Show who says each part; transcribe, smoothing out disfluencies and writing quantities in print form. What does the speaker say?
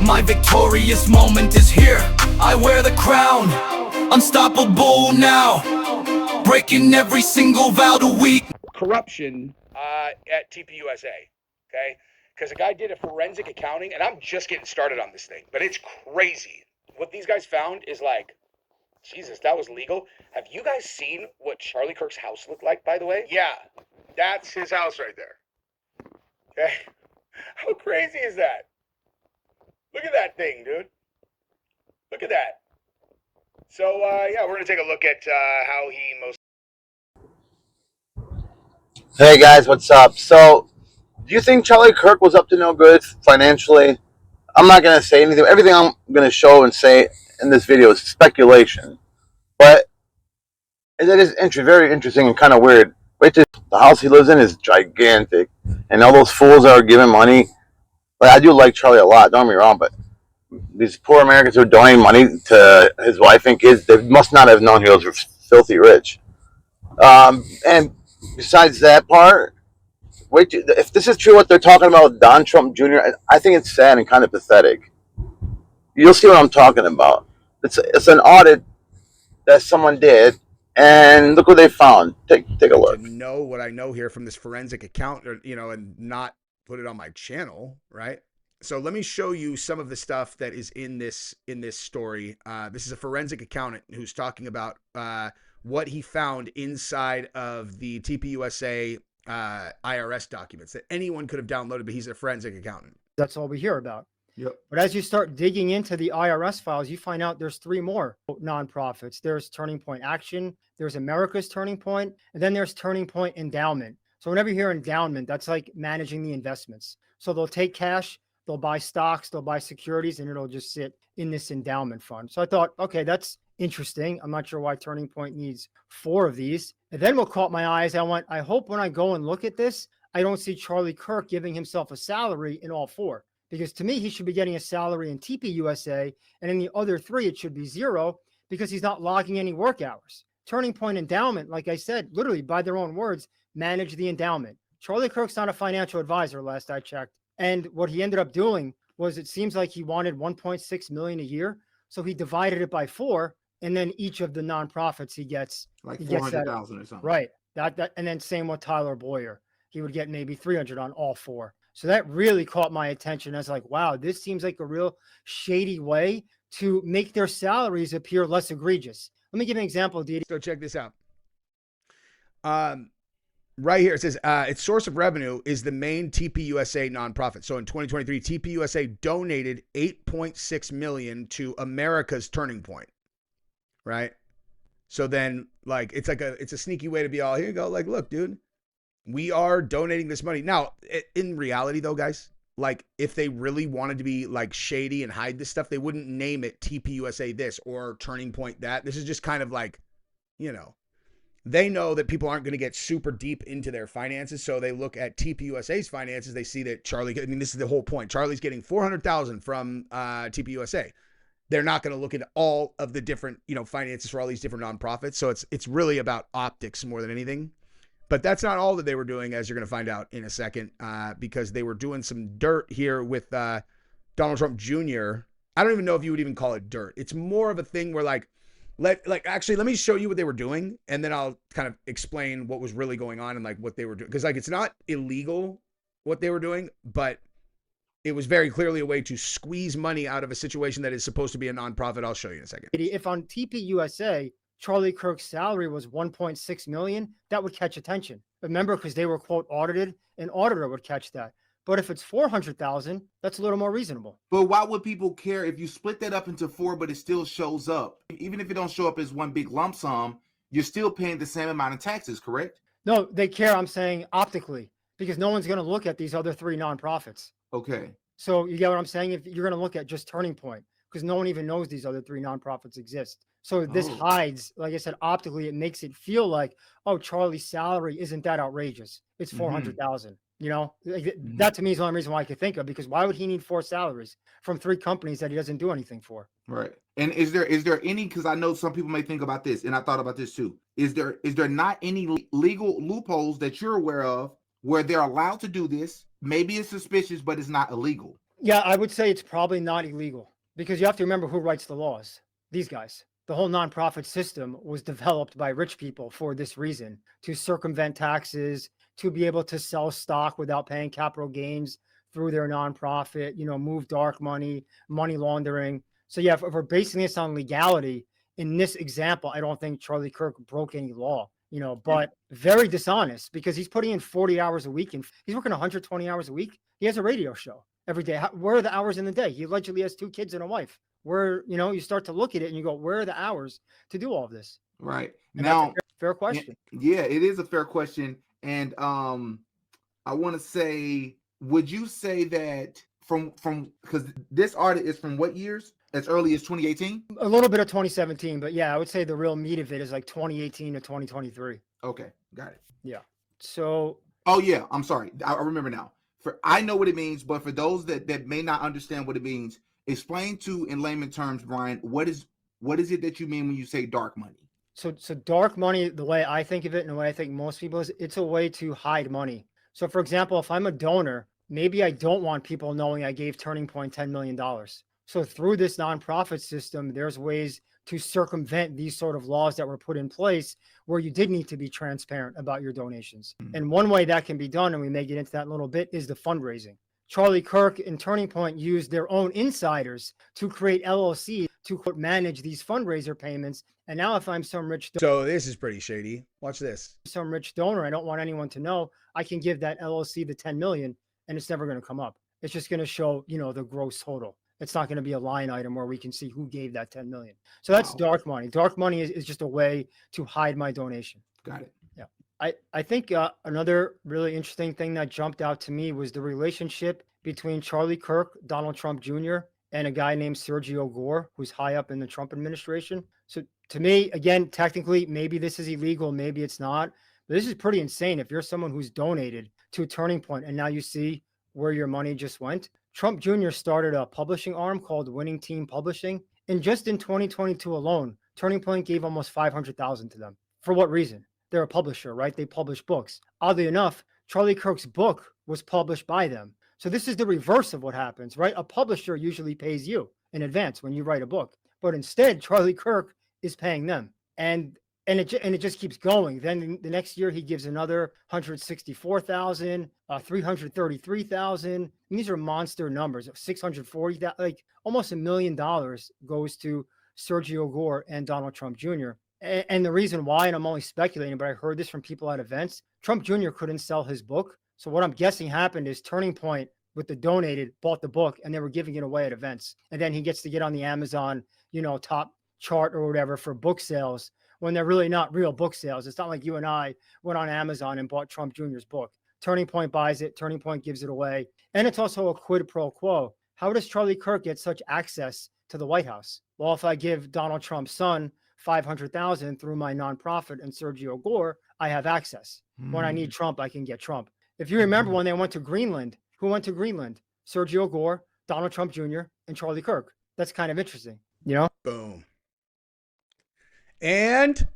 Speaker 1: My victorious moment is here. I wear the crown, unstoppable now, breaking every single vow to weak.
Speaker 2: Corruption at TPUSA, okay? Because a guy did a forensic accounting, and I'm just getting started on this thing, but it's crazy. What these guys found is like, Jesus, that was legal. Have you guys seen what Charlie Kirk's house looked like, by the way? Yeah, that's his house right there. Okay? How crazy is that? Look at that thing, dude. Look at that. So, yeah, we're going to take a look at how he most...
Speaker 3: Hey guys, what's up? So, do you think Charlie Kirk was up to no good financially? I'm not going to say anything. Everything I'm going to show and say in this video is speculation. But it is very interesting and kind of weird. Wait till the house he lives in is gigantic. And all those fools that are giving money. Like, I do like Charlie a lot, don't get me wrong, but these poor Americans who are donating money to his wife and kids, they must not have known he was filthy rich. And besides that part, if this is true what they're talking about Don Trump Jr., I think it's sad and kind of pathetic. You'll see what I'm talking about. It's an audit that someone did, and look what they found. Take a look.
Speaker 2: To know what I know here from this forensic account, and not put it on my channel, right? So let me show you some of the stuff that is in this story. This is a forensic accountant who's talking about what he found inside of the TPUSA IRS documents that anyone could have downloaded, but he's a forensic accountant.
Speaker 4: That's all we hear about.
Speaker 2: Yep.
Speaker 4: But as you start digging into the IRS files, you find out there's 3 more nonprofits. There's Turning Point Action, there's America's Turning Point, and then there's Turning Point Endowment. So whenever you hear endowment, that's like managing the investments. So they'll take cash, they'll buy stocks, they'll buy securities, and it'll just sit in this endowment fund. So I thought, okay, that's interesting. I'm not sure why Turning Point needs 4 of these. And then what caught my eyes, I hope when I go and look at this, I don't see Charlie Kirk giving himself a salary in all 4. Because to me, he should be getting a salary in TPUSA, and in the other 3, it should be 0 because he's not logging any work hours. Turning Point Endowment, like I said, literally by their own words, manage the endowment. Charlie Kirk's not a financial advisor, last I checked. And what he ended up doing was, it seems like he wanted 1.6 million a year. So he divided it by 4, and then each of the nonprofits he gets
Speaker 5: like 400,000 or something.
Speaker 4: Right. That and then same with Tyler Boyer. He would get maybe 300 on all 4. So that really caught my attention. I was like, wow, this seems like a real shady way to make their salaries appear less egregious. Let me give you an example, Diddy.
Speaker 2: So check this out. Right here, it says its source of revenue is the main TPUSA nonprofit. So in 2023, TPUSA donated $8.6 million to America's Turning Point, right? So then, like, it's a sneaky way to be all, here you go. Like, look, dude, we are donating this money. Now, in reality, though, guys, like, if they really wanted to be, like, shady and hide this stuff, they wouldn't name it TPUSA this or Turning Point that. This is just kind of like, they know that people aren't going to get super deep into their finances, so they look at TPUSA's finances. They see that Charlie, this is the whole point. Charlie's getting $400,000 from TPUSA. They're not going to look into all of the different, finances for all these different nonprofits. So it's really about optics more than anything. But that's not all that they were doing, as you're going to find out in a second, because they were doing some dirt here with Donald Trump Jr. I don't even know if you would even call it dirt. It's more of a thing where, actually, let me show you what they were doing, and then I'll kind of explain what was really going on and, like, what they were doing. Because, like, it's not illegal what they were doing, but it was very clearly a way to squeeze money out of a situation that is supposed to be a nonprofit. I'll show you in a second.
Speaker 4: If on TPUSA, Charlie Kirk's salary was 1.6 million, that would catch attention. Remember, because they were, quote, audited, an auditor would catch that. But if it's 400,000, that's a little more reasonable.
Speaker 5: But why would people care if you split that up into 4, but it still shows up? Even if it don't show up as one big lump sum, you're still paying the same amount of taxes, correct?
Speaker 4: No, they care, I'm saying, optically, because no one's going to look at these other 3 nonprofits.
Speaker 5: Okay.
Speaker 4: So you get what I'm saying? If you're going to look at just Turning Point, because no one even knows these other 3 nonprofits exist. So this hides, like I said, optically, it makes it feel like, oh, Charlie's salary isn't that outrageous. It's 400,000. That to me is the only reason why I could think of, because why would he need 4 salaries from 3 companies that he doesn't do anything for?
Speaker 5: Right. And is there any, because I know some people may think about this, and I thought about this too. Is there not any legal loopholes that you're aware of where they're allowed to do this? Maybe it's suspicious, but it's not illegal.
Speaker 4: Yeah, I would say it's probably not illegal because you have to remember who writes the laws. These guys. The whole nonprofit system was developed by rich people for this reason, to circumvent taxes, to be able to sell stock without paying capital gains through their nonprofit, move dark money, money laundering. So yeah, if we're basing this on legality, in this example, I don't think Charlie Kirk broke any law, but very dishonest because he's putting in 40 hours a week and he's working 120 hours a week. He has a radio show every day. Where are the hours in the day? He allegedly has 2 kids and a wife. Where, you start to look at it and you go, where are the hours to do all of this?
Speaker 5: Right.
Speaker 4: And
Speaker 5: Now,
Speaker 4: that's a fair question.
Speaker 5: Yeah, it is a fair question. And I want to say, would you say that from because this audit is from what years? As early as 2018?
Speaker 4: A little bit of 2017, but yeah, I would say the real meat of it is like 2018 to 2023.
Speaker 5: Okay, got it.
Speaker 4: Yeah. So.
Speaker 5: Oh yeah, I'm sorry. I remember now. I know what it means, but for those that may not understand what it means, explain in layman terms, Brian, what is it that you mean when you say dark money?
Speaker 4: So dark money, the way I think of it and the way I think most people is, it's a way to hide money. So for example, if I'm a donor, maybe I don't want people knowing I gave Turning Point $10 million. So through this nonprofit system, there's ways to circumvent these sort of laws that were put in place where you did need to be transparent about your donations. Mm-hmm. And one way that can be done, and we may get into that in a little bit, is the fundraising. Charlie Kirk and Turning Point used their own insiders to create LLC to manage these fundraiser payments. And now if I'm some rich
Speaker 2: So this is pretty shady. Watch this.
Speaker 4: Some rich donor, I don't want anyone to know, I can give that LLC the 10 million and it's never going to come up. It's just going to show, the gross total. It's not going to be a line item where we can see who gave that 10 million. So that's dark money. Dark money is just a way to hide my donation.
Speaker 5: Got it.
Speaker 4: Yeah. I think another really interesting thing that jumped out to me was the relationship between Charlie Kirk, Donald Trump Jr., and a guy named Sergio Gore, who's high up in the Trump administration. So to me, again, technically, maybe this is illegal, maybe it's not, but this is pretty insane. If you're someone who's donated to Turning Point and now you see where your money just went. Trump Jr. started a publishing arm called Winning Team Publishing. And just in 2022 alone, Turning Point gave almost $500,000 to them. For what reason? They're a publisher, right? They publish books. Oddly enough, Charlie Kirk's book was published by them. So this is the reverse of what happens, right? A publisher usually pays you in advance when you write a book. But instead, Charlie Kirk is paying them. And it just keeps going. Then the next year he gives another 164,000, 333,000. These are monster numbers. 640,000, like almost $1 million goes to Sergio Gore and Donald Trump Jr. And the reason why, and I'm only speculating, but I heard this from people at events, Trump Jr. couldn't sell his book. So what I'm guessing happened is Turning Point with the donated bought the book and they were giving it away at events. And then he gets to get on the Amazon, top chart or whatever for book sales, when they're really not real book sales. It's not like you and I went on Amazon and bought Trump Jr.'s book. Turning Point buys it. Turning Point gives it away. And it's also a quid pro quo. How does Charlie Kirk get such access to the White House? Well, if I give Donald Trump's son $500,000 through my nonprofit and Sergio Gore, I have access. When I need Trump, I can get Trump. If you remember when they went to Greenland, who went to Greenland? Sergio Gore, Donald Trump Jr., and Charlie Kirk. That's kind of interesting,
Speaker 2: Boom. And